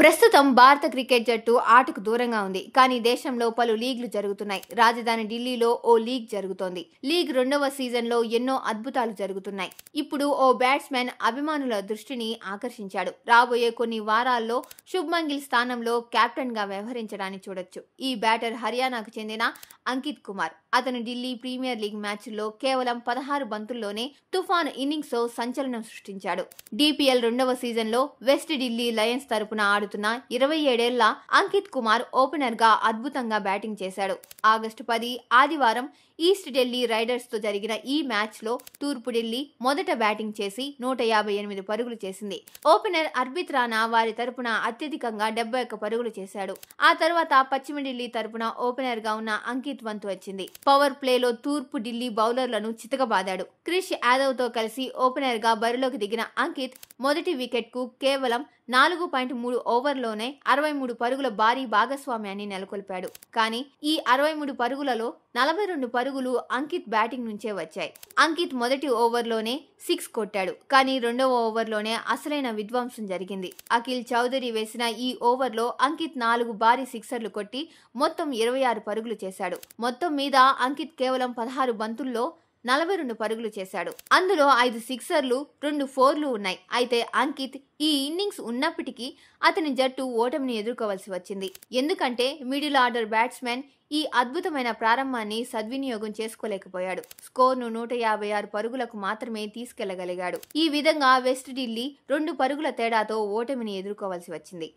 ప్రస్తుతం భారత క్రికెట్ జట్టు ఆటకు దూరంగా ఉంది. కానీ దేశంలో పలు లీగ్లు జరుగుతున్నాయి. రాజధాని ఢిల్లీలో ఓ లీగ్ జరుగుతోంది. లీగ్ 2వ సీజన్లో ఎన్నో అద్భుతాలు జరుగుతున్నాయి. ఇప్పుడు ఓ బ్యాట్స్మెన్ అభిమానుల దృష్టిని ఆకర్షించాడు. రాబోయే కొన్ని వారాల్లో శుభ్మన్ గిల్ స్థానంలో కెప్టెన్ గా వ్యవహరించడాన్ని చూడొచ్చు. ఈ బ్యాటర్ హర్యానాకు చెందిన అంకిత్ కుమార్. అతను ఢిల్లీ ప్రీమియర్ లీగ్ మ్యాచ్ల్లో కేవలం 16 బంతుల్లోనే తుఫాను ఇన్నింగ్స్ తో సంచలనం సృష్టించాడు. డిపిఎల్ 2వ సీజన్లో వెస్ట్ ఢిల్లీ లయన్స్ తరపున ఆడుతున్న 27 ఏళ్ల అంకిత్ కుమార్ ఓపెనర్ గా అద్భుతంగా బ్యాటింగ్ చేశాడు. ఆగస్టు 10 ఆదివారం ఈస్ట్ ఢిల్లీ రైడర్స్ తో జరిగిన ఈ మ్యాచ్ లో తూర్పు ఢిల్లీ మొదట బ్యాటింగ్ చేసి 158 పరుగులు చేసింది. ఓపెనర్ అర్పిత్ రాణా వారి తరపున అత్యధికంగా 71 పరుగులు చేశాడు. ఆ తర్వాత పశ్చిమ ఢిల్లీ తరపున ఓపెనర్ గా ఉన్న అంకిత్ వంతు వచ్చింది. పవర్ ప్లేలో తూర్పు ఢిల్లీ బౌలర్లను చితకబాదాడు. క్రిష్ యాదవ్ తో కలిసి ఓపెనర్ గా బరిలోకి దిగిన అంకిత్ మొదటి వికెట్ కు కేవలం 4.3 ఓవర్లోనే 63 పరుగుల భారీ భాగస్వామ్యాన్ని నెలకొల్పాడు. కానీ ఈ 63 పరుగులలో 42 పరుగులు అంకిత్ బ్యాటింగ్ నుంచే వచ్చాయి. అంకిత్ మొదటి ఓవర్లోనే 6 కొట్టాడు. కానీ రెండవ ఓవర్లోనే అసలైన విధ్వంసం జరిగింది. అఖిల్ చౌదరి వేసిన ఈ ఓవర్లో అంకిత్ 4 భారీ సిక్సర్లు కొట్టి మొత్తం 26 పరుగులు చేశాడు. మొత్తం మీద అంకిత్ కేవలం 16 బంతుల్లో 42 పరుగులు చేశాడు. అందులో 5 సిక్సర్లు 2 ఫోర్లు ఉన్నాయి. అయితే అంకిత్ ఈ ఇన్నింగ్స్ ఉన్నప్పటికీ అతని జట్టు ఓటమిని ఎదుర్కోవాల్సి వచ్చింది. ఎందుకంటే మిడిల్ ఆర్డర్ బ్యాట్స్మెన్ ఈ అద్భుతమైన ప్రారంభాన్ని సద్వినియోగం చేసుకోలేకపోయాడు. స్కోర్ను 156 పరుగులకు మాత్రమే తీసుకెళ్లగలిగాడు. ఈ విధంగా వెస్ట్ ఢిల్లీ 2 పరుగుల తేడాతో ఓటమిని ఎదుర్కోవాల్సి వచ్చింది.